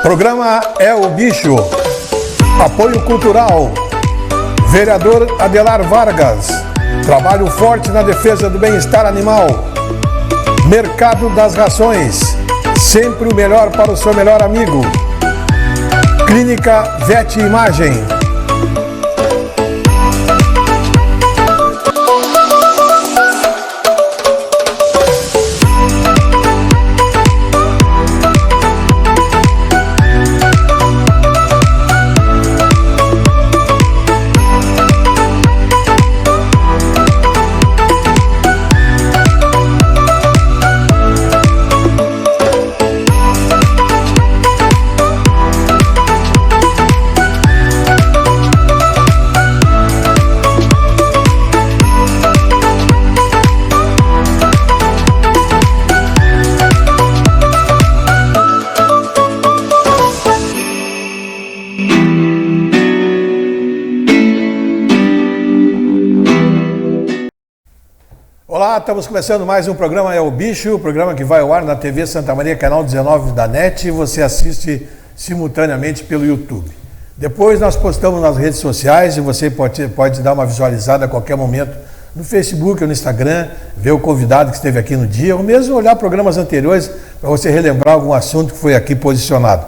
Programa É o Bicho. Apoio cultural. Vereador Adelar Vargas. Trabalho forte na defesa do bem-estar animal. Mercado das Rações. Sempre o melhor para o seu melhor amigo. Clínica Vet Imagem. Olá, estamos começando mais um programa É o Bicho, o programa que vai ao ar na TV Santa Maria, canal 19 da NET, e você assiste simultaneamente pelo YouTube. Depois nós postamos nas redes sociais e você pode dar uma visualizada a qualquer momento no Facebook ou no Instagram, ver o convidado que esteve aqui no dia, ou mesmo olhar programas anteriores para você relembrar algum assunto que foi aqui posicionado.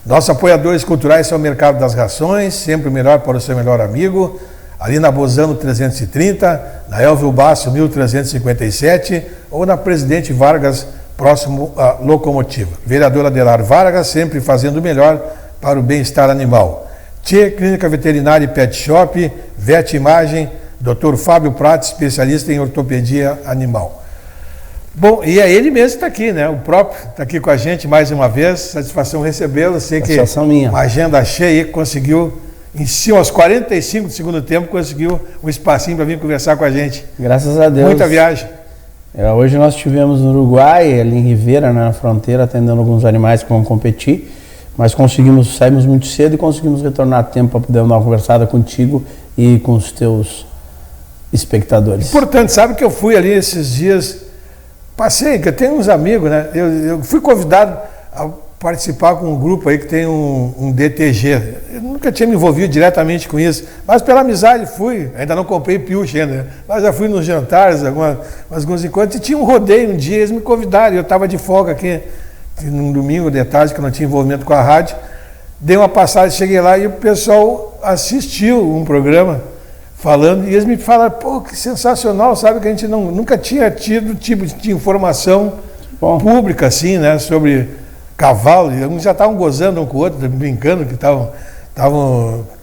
Nossos apoiadores culturais são o Mercado das Rações, sempre o melhor para o seu melhor amigo, ali na Bozano 330, na Elvio Basso 1357 ou na Presidente Vargas, próximo à Locomotiva. Vereador Adelar Vargas, sempre fazendo o melhor para o bem-estar animal. Tchê, Clínica Veterinária e Pet Shop, Vet Imagem, Dr. Fábio Prates, especialista em ortopedia animal. Bom, e é ele mesmo que está aqui, né? O próprio está aqui com a gente mais uma vez, satisfação recebê-lo. Sei que uma agenda cheia, conseguiu... Em cima, aos 45 do segundo tempo, conseguiu um espacinho para vir conversar com a gente. Graças a Deus. Muita viagem. Hoje nós estivemos no Uruguai, ali em Rivera, na fronteira, atendendo alguns animais que vão competir, mas saímos muito cedo e conseguimos retornar a tempo para poder dar uma conversada contigo e com os teus espectadores. Importante, sabe que eu fui ali esses dias, passei, que eu tenho uns amigos, né? Eu fui convidado a participar com um grupo aí que tem um DTG. Eu nunca tinha me envolvido diretamente com isso, mas pela amizade fui, ainda não comprei piuche ainda, mas já fui nos jantares, alguns encontros, e tinha um rodeio um dia, eles me convidaram, eu estava de folga aqui, num domingo de tarde, que eu não tinha envolvimento com a rádio, dei uma passada, cheguei lá e o pessoal assistiu um programa falando, e eles me falaram, pô, que sensacional, sabe, que a gente nunca tinha tido tipo de informação pública assim, né, sobre cavalo, e alguns já estavam gozando um com o outro, brincando que estavam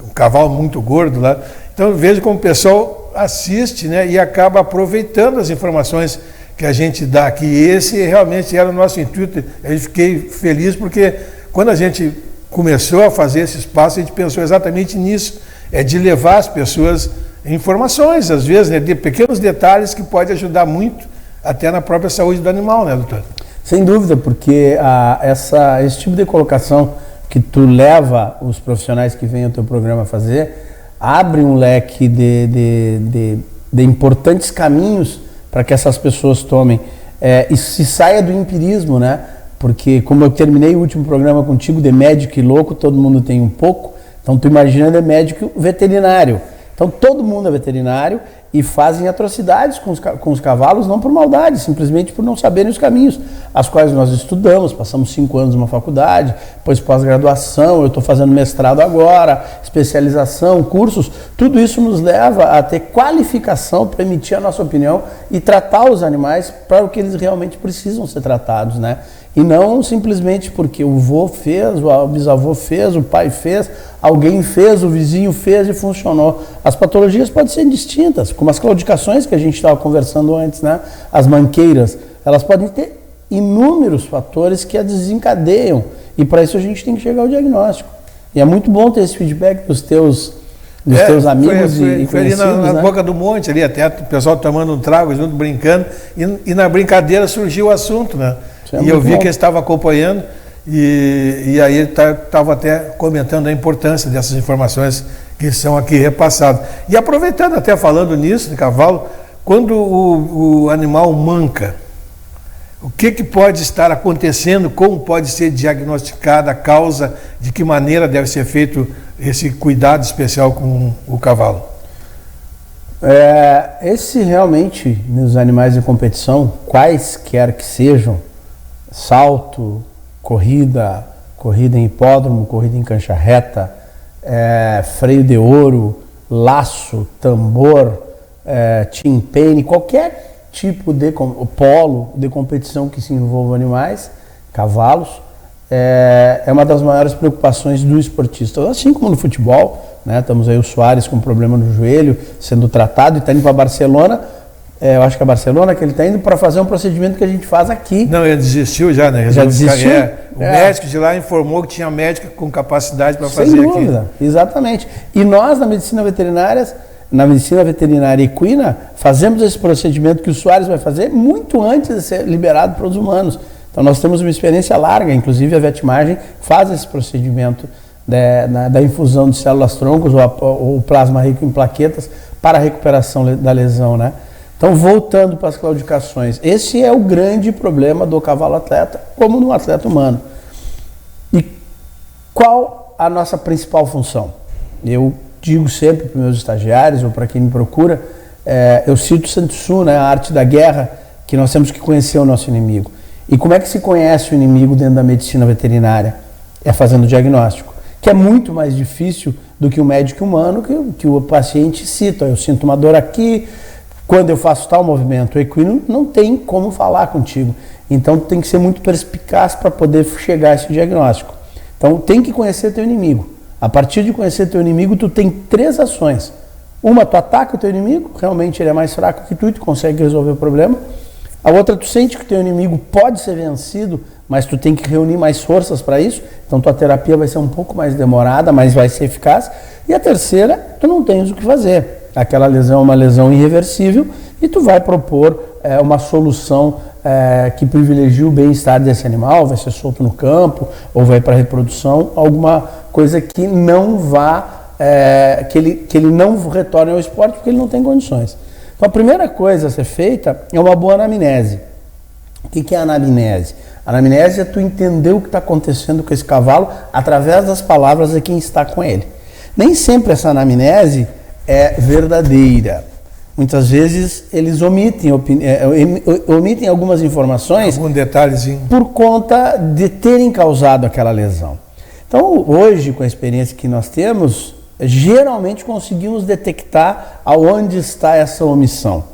um cavalo muito gordo lá. Então eu vejo como o pessoal assiste, né, e acaba aproveitando as informações que a gente dá aqui. Esse realmente era o nosso intuito. Eu fiquei feliz porque quando a gente começou a fazer esse espaço, a gente pensou exatamente nisso, de levar as pessoas informações, às vezes, né, de pequenos detalhes que pode ajudar muito até na própria saúde do animal, né, doutor? Sem dúvida, porque esse tipo de colocação que tu leva os profissionais que vêm ao teu programa a fazer, abre um leque de importantes caminhos para que essas pessoas tomem e se saia do empirismo, né? Porque como eu terminei o último programa contigo de médico e louco, todo mundo tem um pouco, então tu imagina de médico veterinário. Então todo mundo é veterinário e fazem atrocidades com os cavalos, não por maldade, simplesmente por não saberem os caminhos, as quais nós estudamos, passamos 5 anos numa faculdade, depois pós-graduação, eu estou fazendo mestrado agora, especialização, cursos, tudo isso nos leva a ter qualificação para emitir a nossa opinião e tratar os animais para o que eles realmente precisam ser tratados, né? E não simplesmente porque o vô fez, o bisavô fez, o pai fez, alguém fez, o vizinho fez e funcionou. As patologias podem ser distintas, como as claudicações que a gente estava conversando antes, né? As manqueiras, elas podem ter inúmeros fatores que a desencadeiam e para isso a gente tem que chegar ao diagnóstico. E é muito bom ter esse feedback dos teus amigos e conhecidos, ali na né? Boca do Monte, ali até o pessoal tomando um trago junto, brincando, e na brincadeira surgiu o assunto, né? E eu vi que eles estavam acompanhando e aí ele estava até comentando a importância dessas informações que são aqui repassadas. E aproveitando até falando nisso, de cavalo, quando o animal manca, O que pode estar acontecendo, como pode ser diagnosticada a causa, de que maneira deve ser feito esse cuidado especial com o cavalo? Esse realmente, nos animais de competição, quaisquer que sejam, salto, corrida em hipódromo, corrida em cancha reta, freio de ouro, laço, tambor, timpane, qualquer tipo de polo de competição que se envolva animais, cavalos, é uma das maiores preocupações do esportista. Assim como no futebol, né? Estamos aí o Suárez com problema no joelho, sendo tratado e está indo para Barcelona. Eu acho que é Barcelona que ele está indo para fazer um procedimento que a gente faz aqui. Não, ele desistiu já, né? Já desistiu? O médico de lá informou que tinha médico com capacidade para fazer aqui. Sem dúvida, exatamente. E nós, na medicina veterinária equina, fazemos esse procedimento que o Suárez vai fazer muito antes de ser liberado para os humanos. Então nós temos uma experiência larga, inclusive a Vetimagem faz esse procedimento da infusão de células-troncos ou plasma rico em plaquetas para a recuperação da lesão, né? Então, voltando para as claudicações, esse é o grande problema do cavalo-atleta, como no atleta humano. E qual a nossa principal função? Eu digo sempre para os meus estagiários ou para quem me procura, eu cito Sun Tzu, né, a arte da guerra, que nós temos que conhecer o nosso inimigo. E como é que se conhece o inimigo dentro da medicina veterinária? É fazendo o diagnóstico, que é muito mais difícil do que o médico humano, que o paciente cita. Eu sinto uma dor aqui, quando eu faço tal movimento. O equino não tem como falar contigo. Então, tu tem que ser muito perspicaz para poder chegar a esse diagnóstico. Então, tem que conhecer teu inimigo. A partir de conhecer teu inimigo, tu tem 3 ações. Uma, tu ataca o teu inimigo, realmente ele é mais fraco que tu e tu consegue resolver o problema. A outra, tu sente que o teu inimigo pode ser vencido, mas tu tem que reunir mais forças para isso. Então, tua terapia vai ser um pouco mais demorada, mas vai ser eficaz. E a terceira, tu não tens o que fazer. Aquela lesão é uma lesão irreversível e tu vai propor uma solução que privilegie o bem-estar desse animal, vai ser solto no campo ou vai para a reprodução, alguma coisa que não vá, que ele não retorne ao esporte porque ele não tem condições. Então a primeira coisa a ser feita é uma boa anamnese. O que é a anamnese? A anamnese é tu entender o que está acontecendo com esse cavalo através das palavras de quem está com ele. Nem sempre essa anamnese é verdadeira. Muitas vezes eles omitem algumas informações, algum detalhezinho, por conta de terem causado aquela lesão. Então, hoje, com a experiência que nós temos, geralmente conseguimos detectar aonde está essa omissão.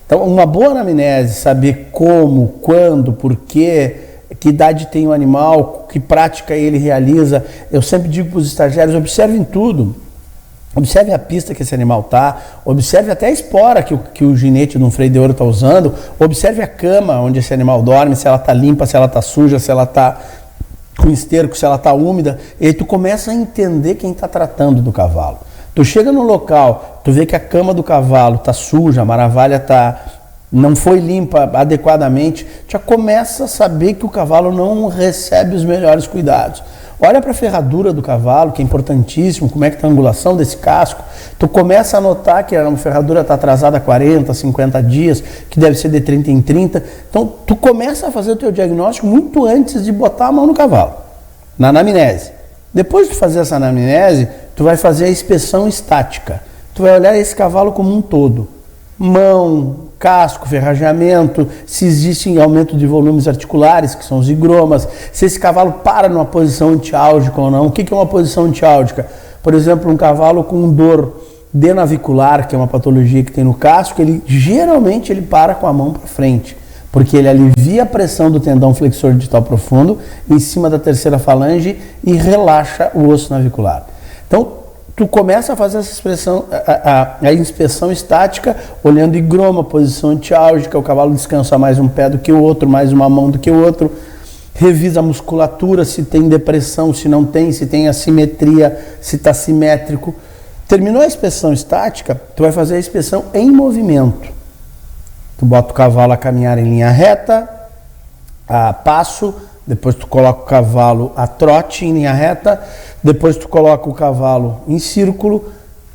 Então, uma boa anamnese, saber como, quando, por quê, que idade tem o animal, que prática ele realiza. Eu sempre digo para os estagiários, observem tudo. Observe a pista que esse animal está, observe até a espora que o ginete de um freio de ouro está usando, observe a cama onde esse animal dorme, se ela está limpa, se ela está suja, se ela está com esterco, se ela está úmida. E aí tu começa a entender quem está tratando do cavalo. Tu chega no local, tu vê que a cama do cavalo está suja, a maravilha não foi limpa adequadamente, já começa a saber que o cavalo não recebe os melhores cuidados. Olha para a ferradura do cavalo, que é importantíssimo, como é que está a angulação desse casco. Tu começa a notar que a ferradura está atrasada há 40, 50 dias, que deve ser de 30 em 30. Então, tu começa a fazer o teu diagnóstico muito antes de botar a mão no cavalo, na anamnese. Depois de fazer essa anamnese, tu vai fazer a inspeção estática. Tu vai olhar esse cavalo como um todo. Mão, casco, ferrageamento, se existe aumento de volumes articulares, que são os higromas, se esse cavalo para numa posição antiálgica ou não. O que é uma posição antiálgica? Por exemplo, um cavalo com dor denavicular, que é uma patologia que tem no casco, geralmente ele para com a mão para frente, porque ele alivia a pressão do tendão flexor digital profundo em cima da terceira falange e relaxa o osso navicular. Então, tu começa a fazer a inspeção estática, olhando higroma, posição antiálgica, o cavalo descansa mais um pé do que o outro, mais uma mão do que o outro, revisa a musculatura, se tem depressão, se não tem, se tem assimetria, se está simétrico. Terminou a inspeção estática, tu vai fazer a inspeção em movimento. Tu bota o cavalo a caminhar em linha reta, a passo, depois tu coloca o cavalo a trote em linha reta, depois tu coloca o cavalo em círculo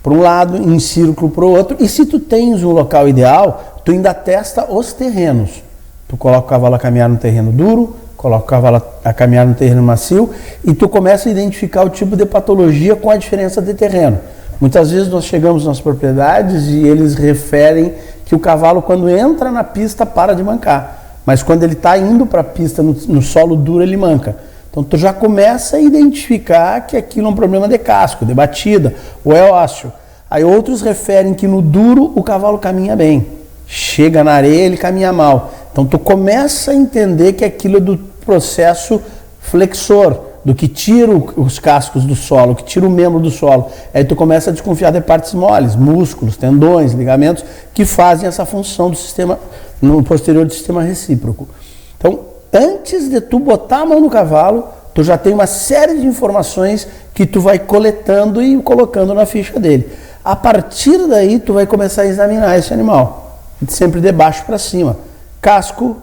para um lado, em círculo para o outro. E se tu tens um local ideal, tu ainda testa os terrenos. tu coloca o cavalo a caminhar no terreno duro, coloca o cavalo a caminhar no terreno macio e tu começa a identificar o tipo de patologia com a diferença de terreno. Muitas vezes nós chegamos nas propriedades e eles referem que o cavalo, quando entra na pista, para de mancar. Mas quando ele está indo para a pista no solo duro, ele manca. Então tu já começa a identificar que aquilo é um problema de casco, de batida, ou é ósseo. Aí outros referem que no duro o cavalo caminha bem. Chega na areia, ele caminha mal. Então tu começa a entender que aquilo é do processo flexor, do que tira os cascos do solo, que tira o membro do solo. Aí tu começa a desconfiar de partes moles, músculos, tendões, ligamentos, que fazem essa função do sistema, no posterior do sistema recíproco. Então, antes de tu botar a mão no cavalo, tu já tem uma série de informações que tu vai coletando e colocando na ficha dele. A partir daí, tu vai começar a examinar esse animal, sempre de baixo para cima. Casco,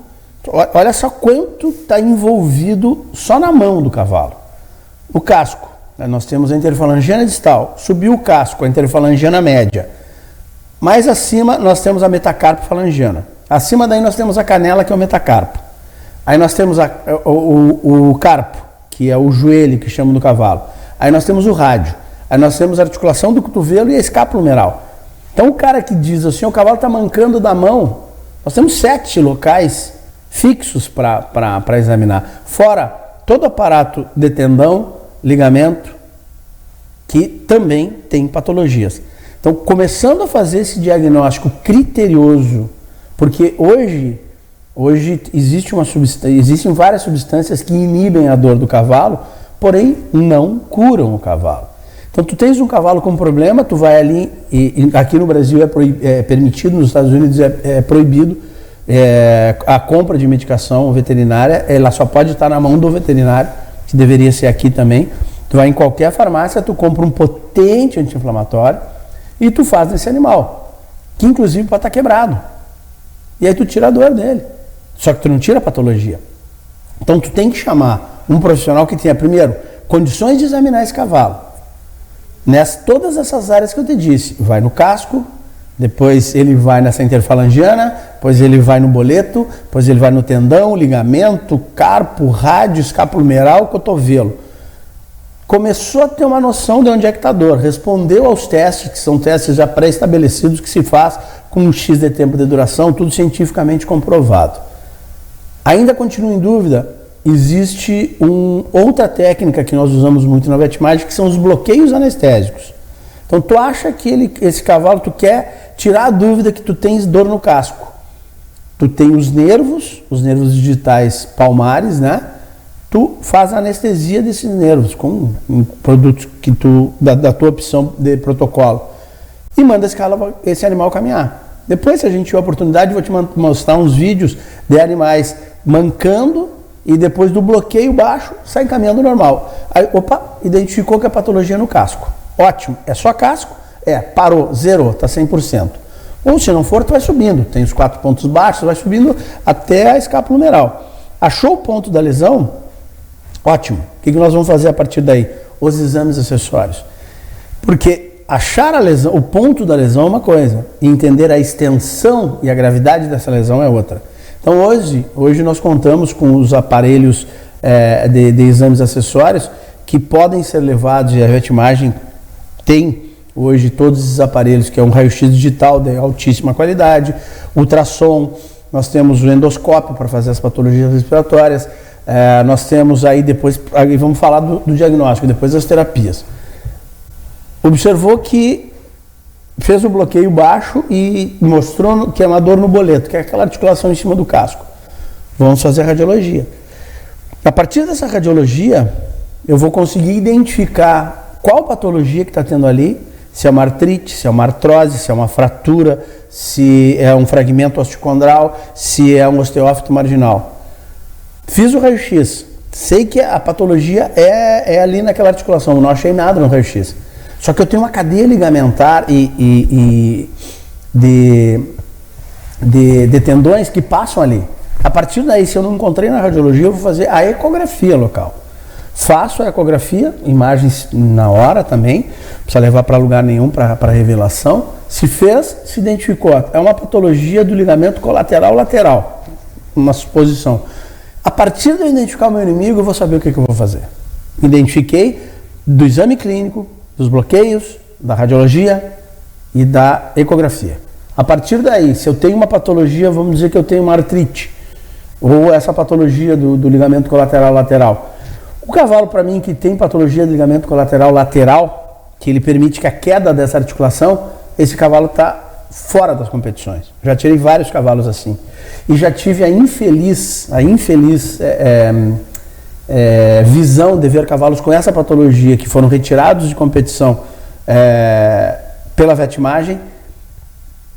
olha só quanto está envolvido só na mão do cavalo. O casco, nós temos a interfalangiana distal, subiu o casco, a interfalangiana média. Mais acima, nós temos a metacarpo falangiana. Acima daí, nós temos a canela, que é o metacarpo. Aí nós temos o carpo, que é o joelho que chamam do cavalo. Aí nós temos o rádio. Aí nós temos a articulação do cotovelo e a escápula humeral. Então o cara que diz assim, o cavalo está mancando da mão, nós temos 7 locais fixos para examinar. Fora todo o aparato de tendão, ligamento, que também tem patologias. Então, começando a fazer diagnóstico criterioso, porque hoje existem várias substâncias que inibem a dor do cavalo, porém não curam o cavalo. Então, tu tens um cavalo com problema, tu vai ali, e aqui no Brasil é permitido, nos Estados Unidos é proibido, a compra de medicação veterinária, ela só pode estar na mão do veterinário, que deveria ser aqui também. Tu vai em qualquer farmácia, tu compra um potente anti-inflamatório e tu faz nesse animal, que inclusive pode estar quebrado. E aí tu tira a dor dele, só que tu não tira a patologia. Então tu tem que chamar um profissional que tenha, primeiro, condições de examinar esse cavalo. Todas essas áreas que eu te disse, vai no casco, depois ele vai nessa interfalangiana, depois ele vai no boleto, depois ele vai no tendão, ligamento, carpo, rádio, escápula humeral, cotovelo. Começou a ter uma noção de onde é que está a dor, respondeu aos testes, que são testes já pré-estabelecidos, que se faz com um X de tempo de duração, tudo cientificamente comprovado. Ainda continua em dúvida, existe outra técnica que nós usamos muito na VetMagic, que são os bloqueios anestésicos. Então tu acha que esse cavalo, tu quer tirar a dúvida que tu tens dor no casco. Tu tem os nervos digitais palmares, né? Tu faz a anestesia desses nervos com produtos que da tua opção de protocolo e manda esse animal caminhar. Depois, se a gente tiver a oportunidade, eu vou te mostrar uns vídeos de animais mancando e depois do bloqueio baixo, sai caminhando normal. Aí, identificou que a patologia é no casco. Ótimo, é só casco? Parou, zerou, está 100%. Ou se não for, tu vai subindo, tem os 4 pontos baixos, vai subindo até a escápula humeral. Achou o ponto da lesão? Ótimo, o que nós vamos fazer a partir daí? Os exames acessórios. Porque achar a lesão, o ponto da lesão é uma coisa, e entender a extensão e a gravidade dessa lesão é outra. Então hoje nós contamos com os aparelhos de exames acessórios que podem ser levados, e a VetMagic tem hoje todos esses aparelhos, que é um raio-x digital de altíssima qualidade, ultrassom, nós temos o endoscópio para fazer as patologias respiratórias, nós temos aí depois, vamos falar do diagnóstico, depois das terapias. Observou que fez o bloqueio baixo e mostrou que é uma dor no boleto, que é aquela articulação em cima do casco. Vamos fazer a radiologia. A partir dessa radiologia, eu vou conseguir identificar qual patologia que está tendo ali, se é uma artrite, se é uma artrose, se é uma fratura, se é um fragmento osteocondral, se é um osteófito marginal. Fiz o raio-x, sei que a patologia é ali naquela articulação, eu não achei nada no raio-x. Só que eu tenho uma cadeia ligamentar de tendões que passam ali. A partir daí, se eu não encontrei na radiologia, eu vou fazer a ecografia local. Faço a ecografia, imagens na hora também, não precisa levar para lugar nenhum para revelação. Se fez, se identificou. É uma patologia do ligamento colateral lateral. uma suposição. A partir de eu identificar o meu inimigo, eu vou saber o que eu vou fazer. Identifiquei do exame clínico, dos bloqueios, da radiologia e da ecografia. A partir daí, se eu tenho uma patologia, vamos dizer que eu tenho uma artrite, ou essa patologia do ligamento colateral lateral. O cavalo, para mim, que tem patologia do ligamento colateral lateral, que ele permite que a queda dessa articulação, esse cavalo está fora das competições. Já tirei vários cavalos assim. E já tive a infeliz visão de ver cavalos com essa patologia que foram retirados de competição pela vetimagem,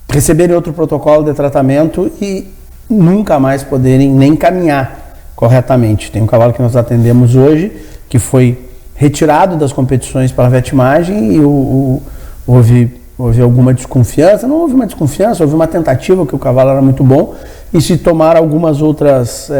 receberem outro protocolo de tratamento e nunca mais poderem nem caminhar corretamente. Tem um cavalo que nós atendemos hoje que foi retirado das competições pela vetimagem e houve alguma desconfiança. Não houve uma desconfiança, houve uma tentativa que o cavalo era muito bom e se tomaram algumas outras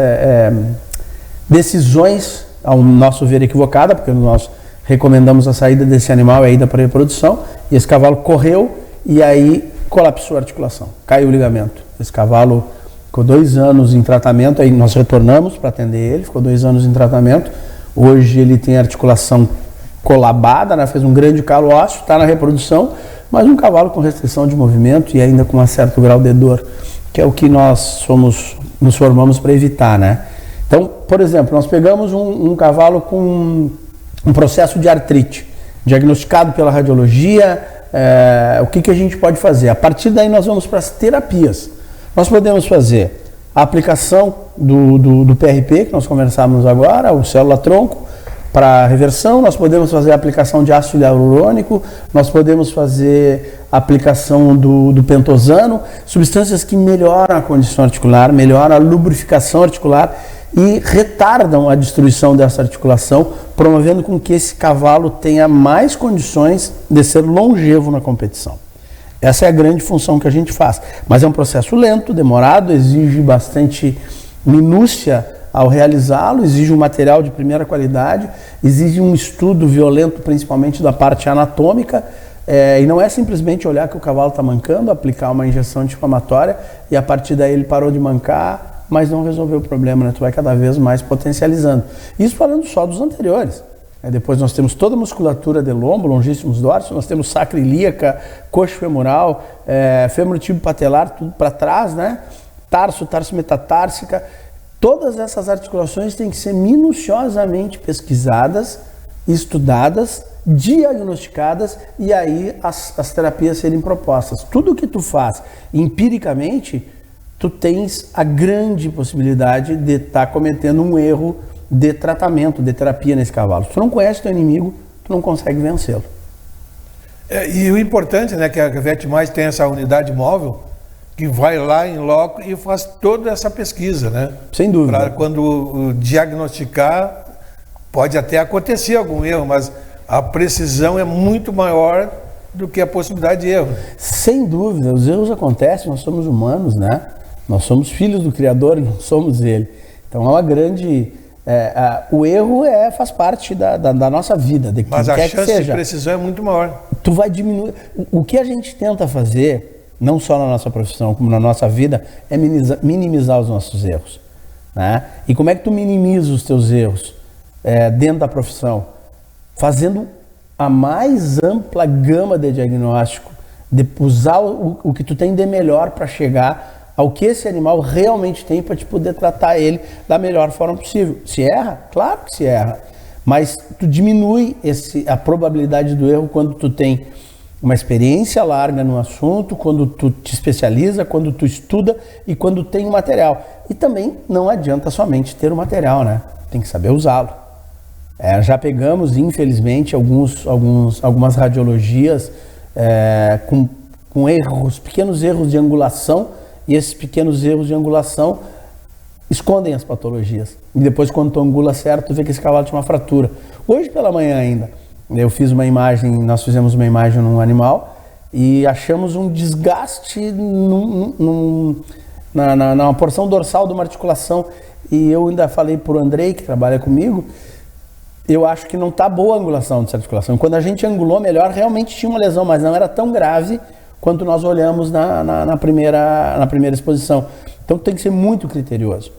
decisões, ao nosso ver equivocada, porque nós recomendamos a saída desse animal e a ida para a reprodução, e esse cavalo correu e aí colapsou a articulação, caiu o ligamento. Esse cavalo ficou 2 anos em tratamento, aí nós retornamos para atender ele, ficou 2 anos em tratamento. Hoje ele tem a articulação colabada, né? Fez um grande calo ósseo, está na reprodução, mas um cavalo com restrição de movimento e ainda com um certo grau de dor, que é o que nós nos formamos para evitar, né? Então, por exemplo, nós pegamos um cavalo com um processo de artrite, diagnosticado pela radiologia. O que a gente pode fazer? A partir daí nós vamos para as terapias. Nós podemos fazer a aplicação do PRP, que nós conversamos agora, o célula-tronco, para reversão. Nós podemos fazer a aplicação de ácido hialurônico, nós podemos fazer a aplicação do pentosano, substâncias que melhoram a condição articular, melhoram a lubrificação articular e retardam a destruição dessa articulação, promovendo com que esse cavalo tenha mais condições de ser longevo na competição. Essa é a grande função que a gente faz. Mas é um processo lento, demorado, exige bastante minúcia ao realizá-lo, exige um material de primeira qualidade, exige um estudo violento, principalmente da parte anatômica, e não é simplesmente olhar que o cavalo está mancando, aplicar uma injeção anti-inflamatória e a partir daí ele parou de mancar, mas não resolveu o problema, né? Tu vai cada vez mais potencializando. Isso falando só dos anteriores. Depois nós temos toda a musculatura de lombo, longíssimos dorsos, nós temos sacro ilíaca, coxa femoral, fêmur tíbio patelar, tudo para trás, né? Tarso metatársica. Todas essas articulações têm que ser minuciosamente pesquisadas, estudadas, diagnosticadas e aí as terapias serem propostas. Tudo que tu faz empiricamente, tu tens a grande possibilidade de estar cometendo um erro de tratamento, de terapia nesse cavalo. Se tu não conhece teu inimigo, tu não consegue vencê-lo. E o importante, né, que a VetMais tem essa unidade móvel que vai lá em loco e faz toda essa pesquisa, né? Sem dúvida. Para quando diagnosticar, pode até acontecer algum erro, mas a precisão é muito maior do que a possibilidade de erro. Sem dúvida, os erros acontecem, nós somos humanos, né? Nós somos filhos do Criador e não somos ele. Então é uma grande... o erro faz parte da nossa vida, de quem mas quer que seja. Mas a chance de precisão é muito maior. Tu vai diminuir. O que a gente tenta fazer, não só na nossa profissão, como na nossa vida, é minimizar os nossos erros, né? E como é que tu minimiza os teus erros dentro da profissão? Fazendo a mais ampla gama de diagnóstico, de usar o que tu tem de melhor para chegar ao que esse animal realmente tem para te poder tratar ele da melhor forma possível. Se erra? Claro que se erra. Mas tu diminui a probabilidade do erro quando tu tem uma experiência larga no assunto, quando tu te especializa, quando tu estuda e quando tem o material. E também não adianta somente ter o material, né? Tem que saber usá-lo. Já pegamos, infelizmente, algumas radiologias com erros, pequenos erros de angulação, e esses pequenos erros de angulação escondem as patologias. E depois, quando tu angula certo, tu vê que esse cavalo tinha uma fratura. Hoje pela manhã ainda, nós fizemos uma imagem num animal e achamos um desgaste na porção dorsal de uma articulação. E eu ainda falei para o Andrei, que trabalha comigo, eu acho que não está boa a angulação dessa articulação. Quando a gente angulou melhor, realmente tinha uma lesão, mas não era tão grave quanto nós olhamos na primeira exposição. Então tem que ser muito criterioso.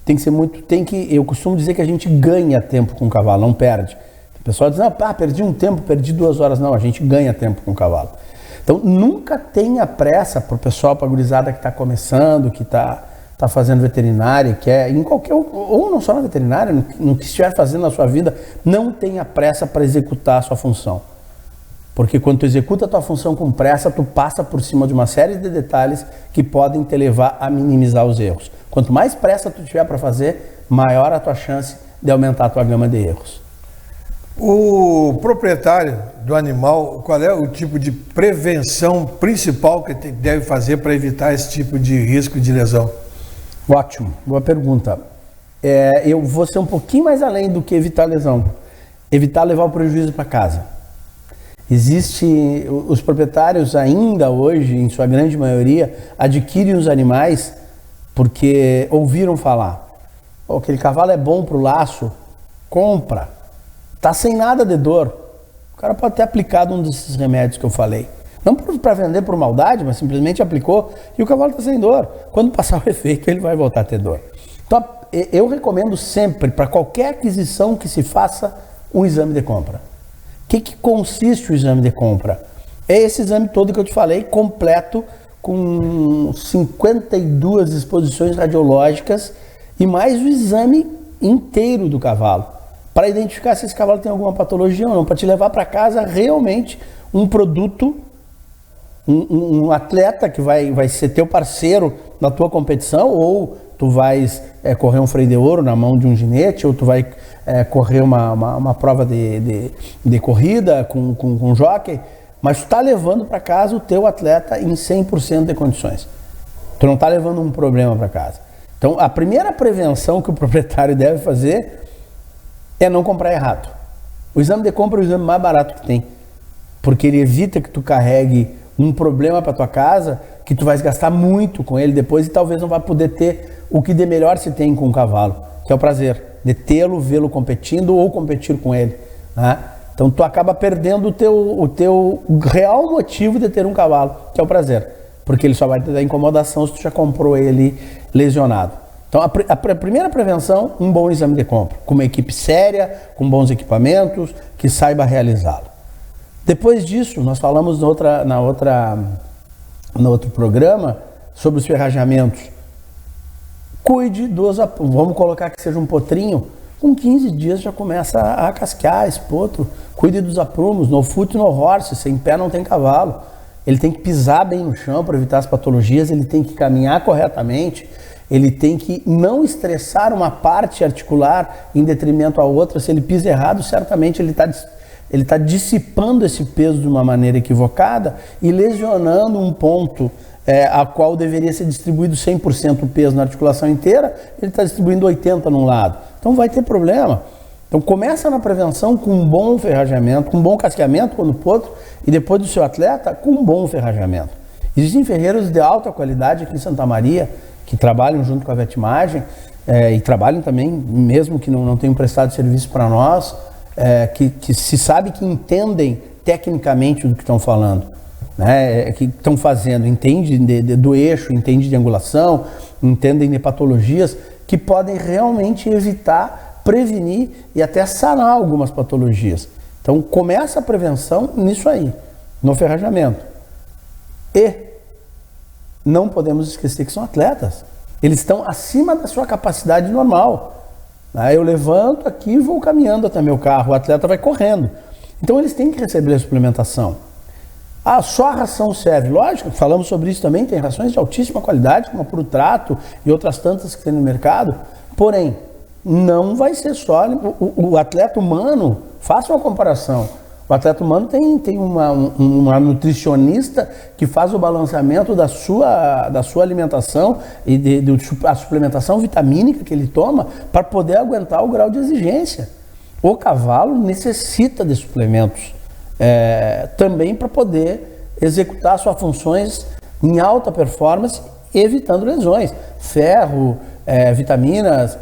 tem que ser muito, eu costumo dizer que a gente ganha tempo com o cavalo, não perde. O pessoal diz, perdi um tempo, perdi 2 horas. Não, a gente ganha tempo com o cavalo. Então, nunca tenha pressa para o pessoal, para a gurizada que está começando, que está fazendo veterinária, que é em qualquer, ou não só na veterinária, no que estiver fazendo na sua vida, não tenha pressa para executar a sua função. Porque quando tu executa a tua função com pressa, tu passa por cima de uma série de detalhes que podem te levar a minimizar os erros. Quanto mais pressa tu tiver para fazer, maior a tua chance de aumentar a tua gama de erros. O proprietário do animal, qual é o tipo de prevenção principal que deve fazer para evitar esse tipo de risco de lesão? Ótimo, boa pergunta. Eu vou ser um pouquinho mais além do que evitar lesão. Evitar levar o prejuízo para casa. Os proprietários ainda hoje, em sua grande maioria, adquirem os animais porque ouviram falar. Aquele cavalo é bom para o laço, compra. Tá sem nada de dor. O cara pode ter aplicado um desses remédios que eu falei. Não para vender por maldade, mas simplesmente aplicou e o cavalo está sem dor. Quando passar o efeito, ele vai voltar a ter dor. Então, eu recomendo sempre, para qualquer aquisição que se faça, um exame de compra. O que consiste o exame de compra? É esse exame todo que eu te falei, completo, com 52 exposições radiológicas e mais o exame inteiro do cavalo, para identificar se esse cavalo tem alguma patologia ou não, para te levar para casa realmente um produto, um atleta que vai ser teu parceiro na tua competição, ou tu vais correr um freio de ouro na mão de um ginete, ou tu vai correr uma prova de corrida com um jockey, mas tu está levando para casa o teu atleta em 100% de condições. Tu não está levando um problema para casa. Então, a primeira prevenção que o proprietário deve fazer é não comprar errado. O exame de compra é o exame mais barato que tem, porque ele evita que tu carregue um problema para tua casa, que tu vais gastar muito com ele depois e talvez não vai poder ter o que de melhor se tem com um cavalo, que é o prazer de tê-lo, vê-lo competindo ou competir com ele, né? Então tu acaba perdendo o teu real motivo de ter um cavalo, que é o prazer, porque ele só vai te dar incomodação se tu já comprou ele lesionado. Então a primeira prevenção, um bom exame de compra, com uma equipe séria, com bons equipamentos, que saiba realizá-lo. Depois disso, nós falamos no outro programa sobre os ferrajamentos. Cuide vamos colocar que seja um potrinho, com 15 dias já começa a casquear esse potro. Cuide dos aprumos, no foot no horse, sem pé não tem cavalo. Ele tem que pisar bem no chão para evitar as patologias, ele tem que caminhar corretamente, ele tem que não estressar uma parte articular em detrimento à outra. Se ele pisa errado, certamente ele está dissipando esse peso de uma maneira equivocada e lesionando um ponto a qual deveria ser distribuído 100% o peso na articulação inteira, ele está distribuindo 80% num lado. Então vai ter problema. Então começa na prevenção com um bom ferrajamento, com um bom casqueamento quando potro, e depois do seu atleta com um bom ferrajamento. Existem ferreiros de alta qualidade aqui em Santa Maria, que trabalham junto com a Vetimagem, e trabalham também, mesmo que não tenham prestado serviço para nós, que se sabe que entendem tecnicamente do que estão falando. Né, que estão fazendo, entende do eixo, entende de angulação, entendem de patologias que podem realmente evitar, prevenir e até sanar algumas patologias. Então começa a prevenção nisso aí, no ferrajamento. E não podemos esquecer que são atletas, eles estão acima da sua capacidade normal. Eu levanto aqui e vou caminhando até meu carro, o atleta vai correndo. Então eles têm que receber a suplementação. Só a ração serve. Lógico, falamos sobre isso também, tem rações de altíssima qualidade, como a Puro Trato e outras tantas que tem no mercado. Porém, não vai ser só o atleta humano. Faça uma comparação. O atleta humano tem uma nutricionista que faz o balanceamento da sua alimentação e a suplementação vitamínica que ele toma para poder aguentar o grau de exigência. O cavalo necessita de suplementos também para poder executar suas funções em alta performance, evitando lesões. Ferro, vitaminas,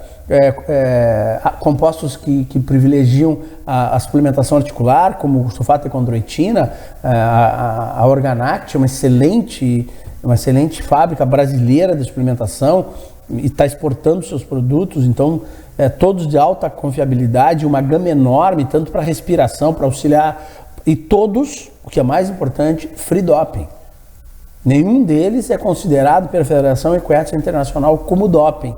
compostos que privilegiam a suplementação articular, como o sulfato de condroitina, a Organact, uma excelente fábrica brasileira de suplementação, e está exportando seus produtos, então todos de alta confiabilidade, uma gama enorme, tanto para respiração, para auxiliar, e todos, o que é mais importante, free doping. Nenhum deles é considerado pela Federação Equestre Internacional como doping.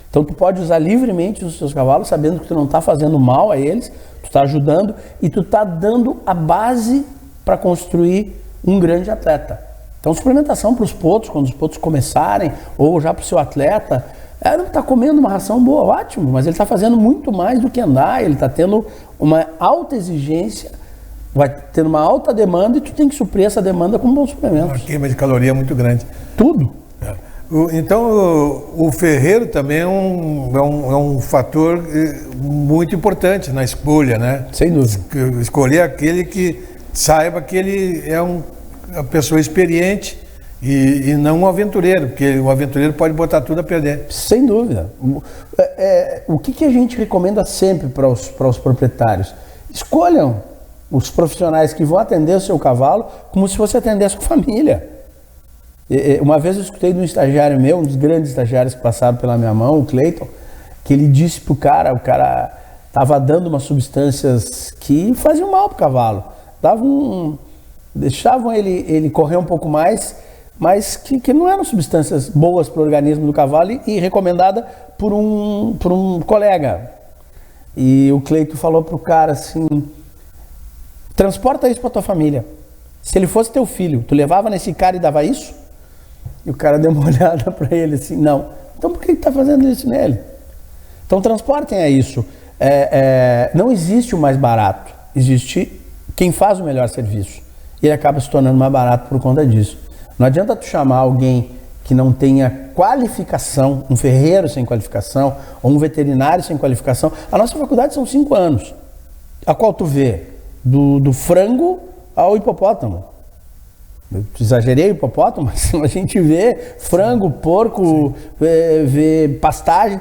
Então tu pode usar livremente os seus cavalos, sabendo que tu não está fazendo mal a eles, tu está ajudando e tu está dando a base para construir um grande atleta. Então suplementação para os potros, quando os potros começarem, ou já para o seu atleta, não está comendo uma ração boa, ótimo, mas ele está fazendo muito mais do que andar, ele está tendo uma alta exigência, vai tendo uma alta demanda e tu tem que suprir essa demanda com bons suplementos. Uma queima de caloria muito grande. Tudo. Então, o ferreiro também é um fator muito importante na escolha, né? Sem dúvida. Escolher aquele que saiba que ele é uma pessoa experiente e não um aventureiro, porque o aventureiro pode botar tudo a perder. Sem dúvida. O que a gente recomenda sempre para os proprietários? Escolham os profissionais que vão atender o seu cavalo como se você atendesse com família. Uma vez eu escutei de um estagiário meu, um dos grandes estagiários que passaram pela minha mão, o Cleiton, que ele disse pro cara, o cara estava dando umas substâncias que faziam mal pro cavalo, deixavam ele correr um pouco mais, mas que não eram substâncias boas para o organismo do cavalo e recomendada por um colega. E o Cleiton falou pro cara assim, transporta isso para tua família. Se ele fosse teu filho, tu levava nesse cara e dava isso? E o cara deu uma olhada para ele assim, não. Então por que está fazendo isso nele? Então transportem a isso. Não existe o mais barato, existe quem faz o melhor serviço. E ele acaba se tornando mais barato por conta disso. Não adianta tu chamar alguém que não tenha qualificação, um ferreiro sem qualificação, ou um veterinário sem qualificação. A nossa faculdade são 5 anos, a qual tu vê do frango ao hipopótamo. Eu exagerei o hipopótamo, mas a gente vê frango, porco, vê pastagem.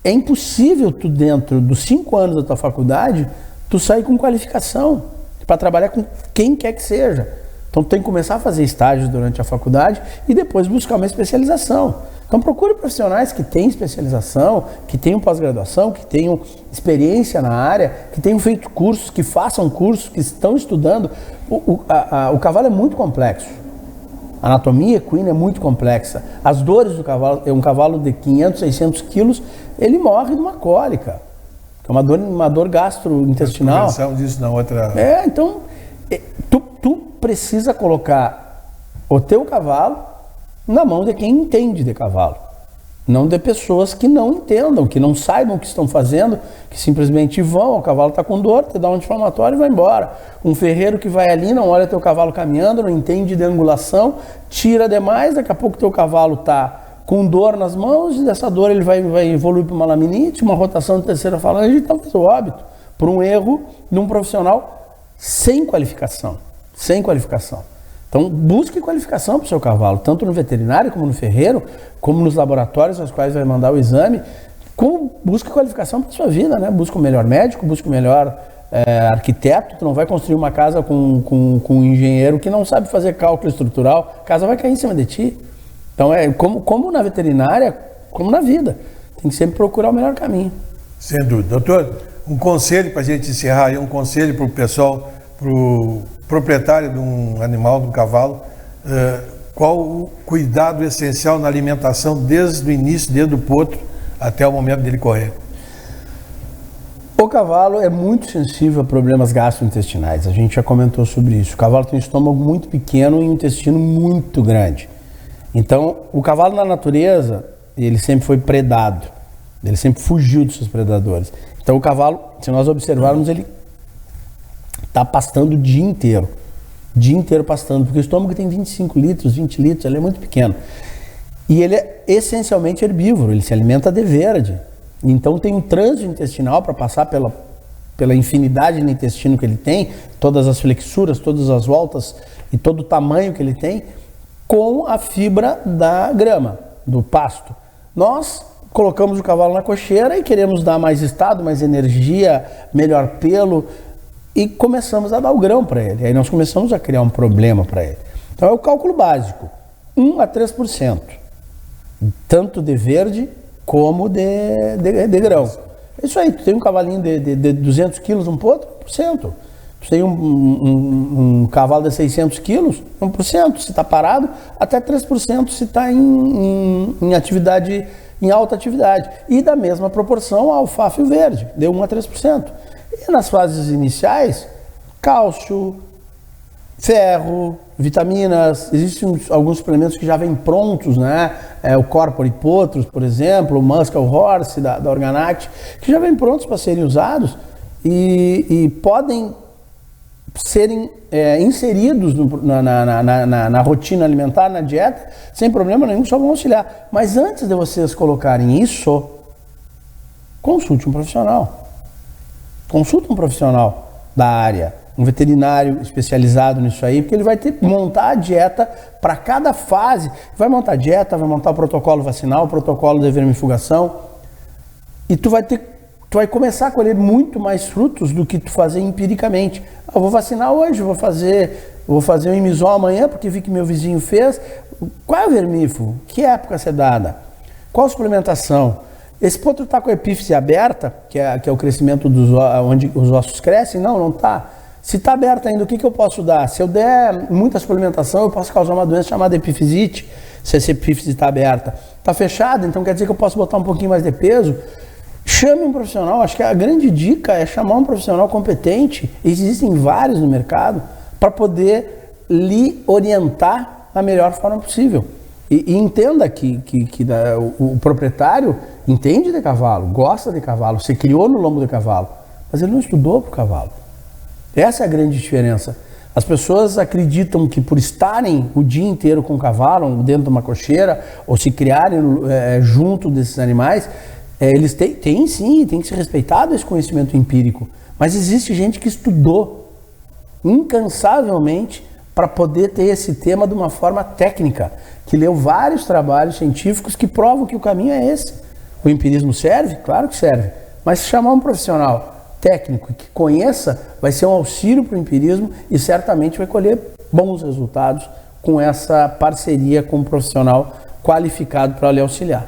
É impossível tu, dentro dos 5 anos da tua faculdade, tu sair com qualificação para trabalhar com quem quer que seja. Então tu tem que começar a fazer estágios durante a faculdade e depois buscar uma especialização. Então procure profissionais que têm especialização, que tenham pós-graduação, que tenham experiência na área, que tenham feito cursos, que façam cursos, que estão estudando. O cavalo é muito complexo. A anatomia equina é muito complexa. As dores do cavalo, um cavalo de 500, 600 quilos, ele morre de uma cólica. É uma dor gastrointestinal. Disso na outra... Então, tu precisa colocar o teu cavalo na mão de quem entende de cavalo. Não de pessoas que não entendam, que não saibam o que estão fazendo, que simplesmente vão, o cavalo está com dor, te dá um anti-inflamatório e vai embora. Um ferreiro que vai ali, não olha teu cavalo caminhando, não entende de angulação, tira demais, daqui a pouco teu cavalo está com dor nas mãos, e dessa dor ele vai evoluir para uma laminite, uma rotação de terceira falange e talvez o óbito, por um erro de um profissional sem qualificação. Sem qualificação. Então, busque qualificação para o seu cavalo, tanto no veterinário, como no ferreiro, como nos laboratórios aos quais vai mandar o exame. Busque qualificação para a sua vida, né? Busque o melhor médico, busque o melhor arquiteto. Tu não vai construir uma casa com um engenheiro que não sabe fazer cálculo estrutural, a casa vai cair em cima de ti. Então, como na veterinária, como na vida. Tem que sempre procurar o melhor caminho. Sem dúvida. Doutor, um conselho para a gente encerrar aí, um conselho para o pessoal, para o proprietário de um animal, de um cavalo, qual o cuidado essencial na alimentação desde o início, desde o potro até o momento dele correr? O cavalo é muito sensível a problemas gastrointestinais, a gente já comentou sobre isso. O cavalo tem um estômago muito pequeno e um intestino muito grande. Então, o cavalo na natureza, ele sempre foi predado, ele sempre fugiu dos seus predadores. Então o cavalo, se nós observarmos, ele está pastando o dia inteiro pastando, porque o estômago tem 25 litros, 20 litros, ele é muito pequeno. E ele é essencialmente herbívoro, ele se alimenta de verde. Então tem um trânsito intestinal para passar pela infinidade de intestino que ele tem, todas as flexuras, todas as voltas e todo o tamanho que ele tem, com a fibra da grama, do pasto. Nós colocamos o cavalo na cocheira e queremos dar mais estado, mais energia, melhor pelo, e começamos a dar o grão para ele. Aí nós começamos a criar um problema para ele. Então é o cálculo básico, 1 a 3%. tanto de verde como de grão. É isso aí, tu tem um cavalinho de 200 quilos, um potro, 1%. Tu tem um cavalo de 600 quilos, 1%. Se está parado, até 3% se está em atividade, em alta atividade. E da mesma proporção a alfafa e o verde, de 1 a 3%. E nas fases iniciais, cálcio, ferro, vitaminas, existem alguns suplementos que já vêm prontos, né? O Corpore Potros, por exemplo, o Muscle Horse da Organact, que já vêm prontos para serem usados e podem serem inseridos na rotina alimentar, na dieta, sem problema nenhum, só vão auxiliar. Mas antes de vocês colocarem isso, consulte um profissional. Consulte um profissional da área, um veterinário especializado nisso aí, porque ele vai ter que montar a dieta para cada fase. Vai montar a dieta, vai montar o protocolo vacinal, o protocolo de vermifugação, e tu vai começar a colher muito mais frutos do que tu fazer empiricamente. Eu vou vacinar hoje, vou fazer um imisol amanhã, porque vi que meu vizinho fez. Qual é o vermífugo? Que época ser dada? Qual a suplementação? Esse potro está com a epífise aberta, que é o crescimento onde os ossos crescem? Não está. Se está aberta ainda, o que eu posso dar? Se eu der muita suplementação, eu posso causar uma doença chamada epifisite, se essa epífise está aberta. Está fechada, então quer dizer que eu posso botar um pouquinho mais de peso? Chame um profissional. Acho que a grande dica é chamar um profissional competente, existem vários no mercado, para poder lhe orientar da melhor forma possível. E entenda que o proprietário entende de cavalo, gosta de cavalo, se criou no lombo de cavalo, mas ele não estudou para o cavalo. Essa é a grande diferença. As pessoas acreditam que por estarem o dia inteiro com o cavalo, dentro de uma cocheira, ou se criarem junto desses animais, eles têm sim, tem que ser respeitado esse conhecimento empírico. Mas existe gente que estudou incansavelmente para poder ter esse tema de uma forma técnica, que leu vários trabalhos científicos que provam que o caminho é esse. O empirismo serve? Claro que serve. Mas se chamar um profissional técnico que conheça, vai ser um auxílio para o empirismo e certamente vai colher bons resultados com essa parceria com um profissional qualificado para lhe auxiliar.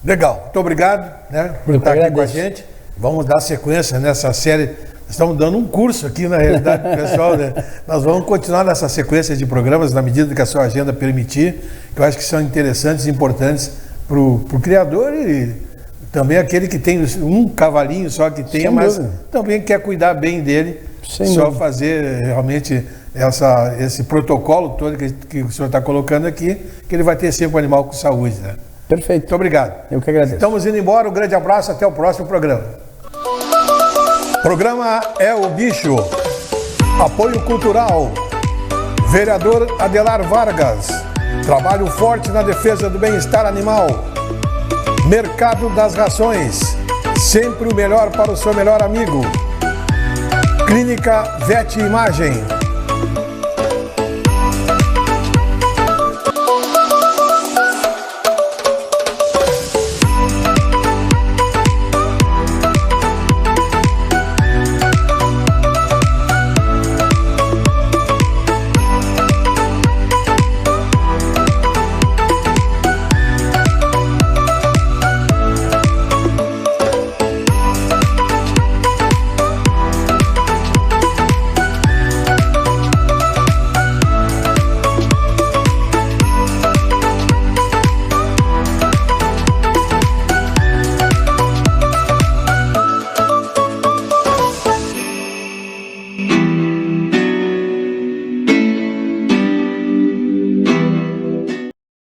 Legal, muito obrigado, né, por estar aqui com a gente. Vamos dar sequência nessa série. Estamos dando um curso aqui, na realidade, pessoal, né? Nós vamos continuar nessa sequência de programas na medida que a sua agenda permitir, que eu acho que são interessantes e importantes para o criador e também aquele que tem um cavalinho só que tenha, mas também quer cuidar bem dele, só fazer realmente esse protocolo todo que o senhor está colocando aqui, que ele vai ter sempre um animal com saúde, né? Perfeito. Muito obrigado. Eu que agradeço. Estamos indo embora, um grande abraço, até o próximo programa. Programa É o Bicho. Apoio cultural. Vereador Adelar Vargas. Trabalho forte na defesa do bem-estar animal. Mercado das Rações. Sempre o melhor para o seu melhor amigo. Clínica Vet Imagem.